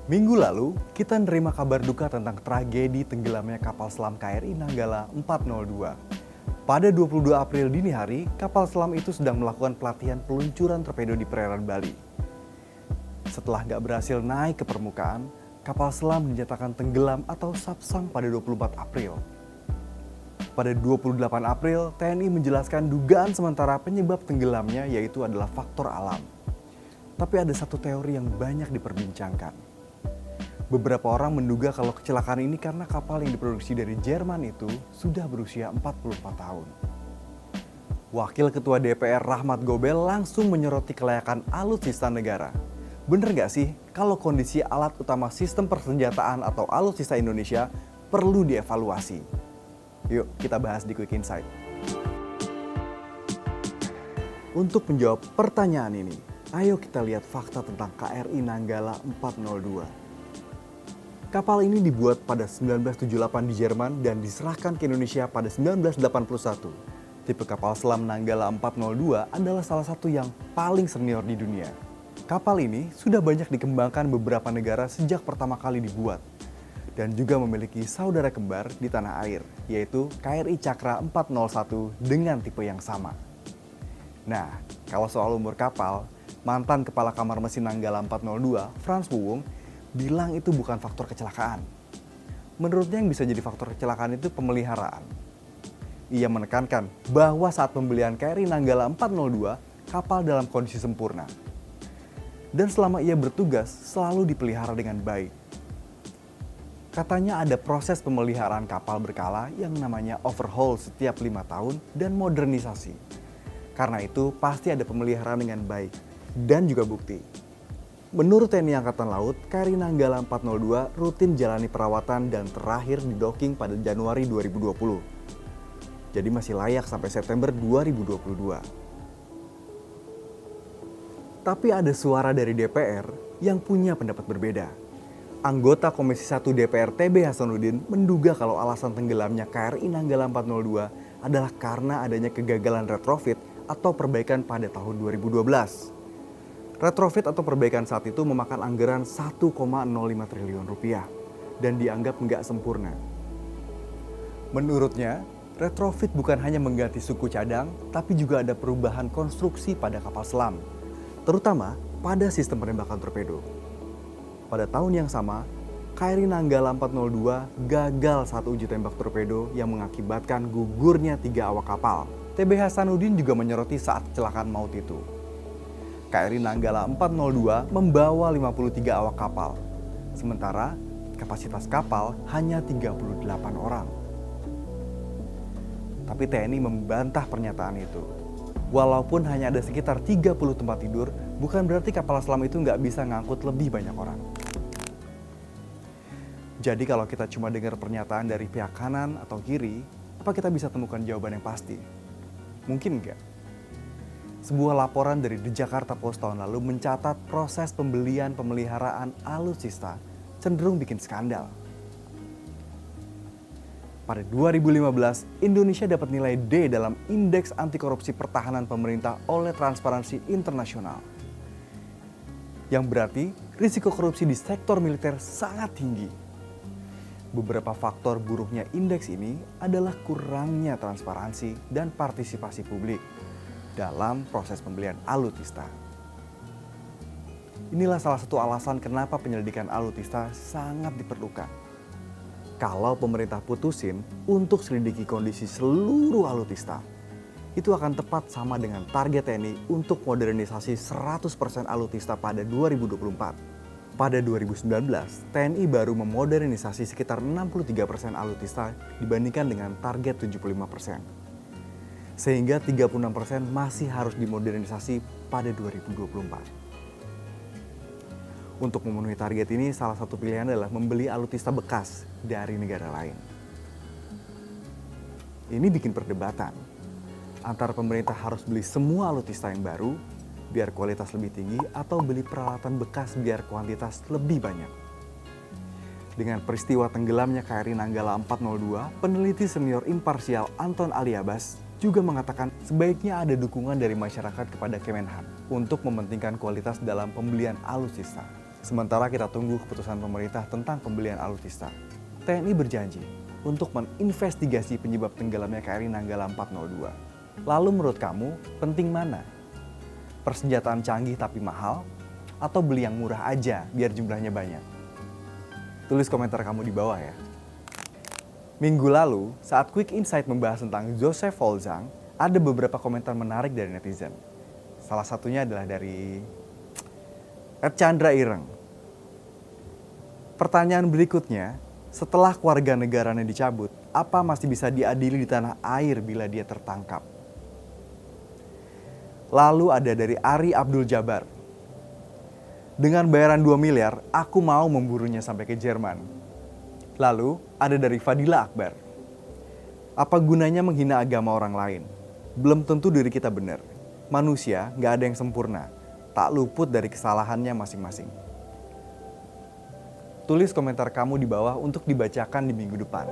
Minggu lalu, kita menerima kabar duka tentang tragedi tenggelamnya kapal selam KRI Nanggala 402. Pada 22 April dini hari, kapal selam itu sedang melakukan pelatihan peluncuran torpedo di perairan Bali. Setelah nggak berhasil naik ke permukaan, kapal selam dinyatakan tenggelam atau sabsang pada 24 April. Pada 28 April, TNI menjelaskan dugaan sementara penyebab tenggelamnya yaitu adalah faktor alam. Tapi ada satu teori yang banyak diperbincangkan. Beberapa orang menduga kalau kecelakaan ini karena kapal yang diproduksi dari Jerman itu sudah berusia 44 tahun. Wakil Ketua DPR Rahmat Gobel langsung menyoroti kelayakan alutsista negara. Bener gak sih kalau kondisi alat utama sistem persenjataan atau alutsista Indonesia perlu dievaluasi? Yuk kita bahas di Quick Insight. Untuk menjawab pertanyaan ini, ayo kita lihat fakta tentang KRI Nanggala 402. Kapal ini dibuat pada 1978 di Jerman dan diserahkan ke Indonesia pada 1981. Tipe kapal selam Nanggala 402 adalah salah satu yang paling senior di dunia. Kapal ini sudah banyak dikembangkan beberapa negara sejak pertama kali dibuat dan juga memiliki saudara kembar di tanah air, yaitu KRI Cakra 401 dengan tipe yang sama. Nah, kalau soal umur kapal, mantan Kepala Kamar Mesin Nanggala 402, Frans Wuwung, bilang itu bukan faktor kecelakaan. Menurutnya yang bisa jadi faktor kecelakaan itu pemeliharaan. Ia menekankan bahwa saat pembelian KRI Nanggala 402, kapal dalam kondisi sempurna. Dan selama ia bertugas, selalu dipelihara dengan baik. Katanya ada proses pemeliharaan kapal berkala yang namanya overhaul setiap 5 tahun dan modernisasi. Karena itu pasti ada pemeliharaan dengan baik dan juga bukti. Menurut TNI Angkatan Laut, KRI Nanggala 402 rutin jalani perawatan dan terakhir di docking pada Januari 2020. Jadi masih layak sampai September 2022. Tapi ada suara dari DPR yang punya pendapat berbeda. Anggota Komisi 1 DPR TB Hasanuddin menduga kalau alasan tenggelamnya KRI Nanggala 402 adalah karena adanya kegagalan retrofit atau perbaikan pada tahun 2012. Retrofit atau perbaikan saat itu memakan anggaran 1,05 triliun rupiah dan dianggap nggak sempurna. Menurutnya, retrofit bukan hanya mengganti suku cadang, tapi juga ada perubahan konstruksi pada kapal selam, terutama pada sistem penembakan torpedo. Pada tahun yang sama, KRI Nanggala 402 gagal saat uji tembak torpedo yang mengakibatkan gugurnya 3 awak kapal. TB Hasanuddin juga menyoroti saat kecelakaan maut itu. KRI Nanggala 402 membawa 53 awak kapal, sementara kapasitas kapal hanya 38 orang. Tapi TNI membantah pernyataan itu. Walaupun hanya ada sekitar 30 tempat tidur, bukan berarti kapal selam itu nggak bisa ngangkut lebih banyak orang. Jadi kalau kita cuma dengar pernyataan dari pihak kanan atau kiri, apa kita bisa temukan jawaban yang pasti? Mungkin nggak? Sebuah laporan dari The Jakarta Post tahun lalu mencatat proses pembelian pemeliharaan alutsista cenderung bikin skandal. Pada 2015, Indonesia dapat nilai D dalam Indeks Anti Korupsi Pertahanan Pemerintah oleh Transparansi Internasional. Yang berarti risiko korupsi di sektor militer sangat tinggi. Beberapa faktor buruknya indeks ini adalah kurangnya transparansi dan partisipasi publik dalam proses pembelian alutsista. Inilah salah satu alasan kenapa penyelidikan alutsista sangat diperlukan. Kalau pemerintah putusin untuk selidiki kondisi seluruh alutsista, itu akan tepat sama dengan target TNI untuk modernisasi 100% alutsista pada 2024. Pada 2019, TNI baru memodernisasi sekitar 63% alutsista dibandingkan dengan target 75%. Sehingga 36% masih harus dimodernisasi pada 2024. Untuk memenuhi target ini, salah satu pilihan adalah membeli alutsista bekas dari negara lain. Ini bikin perdebatan. Antara pemerintah harus beli semua alutsista yang baru, biar kualitas lebih tinggi, atau beli peralatan bekas biar kuantitas lebih banyak. Dengan peristiwa tenggelamnya KRI Nanggala 402, peneliti senior imparsial Anton Aliabas juga mengatakan sebaiknya ada dukungan dari masyarakat kepada Kemenhan untuk mementingkan kualitas dalam pembelian alutsista. Sementara kita tunggu keputusan pemerintah tentang pembelian alutsista. TNI berjanji untuk menginvestigasi penyebab tenggelamnya KRI Nanggala 402. Lalu menurut kamu, penting mana? Persenjataan canggih tapi mahal, atau beli yang murah aja biar jumlahnya banyak? Tulis komentar kamu di bawah ya. Minggu lalu, saat Quick Insight membahas tentang Joseph Wolfgang, ada beberapa komentar menarik dari netizen. Salah satunya adalah dari Chandra Ireng. Pertanyaan berikutnya, setelah kewarganegaranya dicabut, apa masih bisa diadili di tanah air bila dia tertangkap? Lalu ada dari Ari Abdul Jabar. Dengan bayaran 2 miliar, aku mau memburunya sampai ke Jerman. Lalu ada dari Fadila Akbar. Apa gunanya menghina agama orang lain? Belum tentu diri kita benar. Manusia gak ada yang sempurna, tak luput dari kesalahannya masing-masing. Tulis komentar kamu di bawah untuk dibacakan di minggu depan.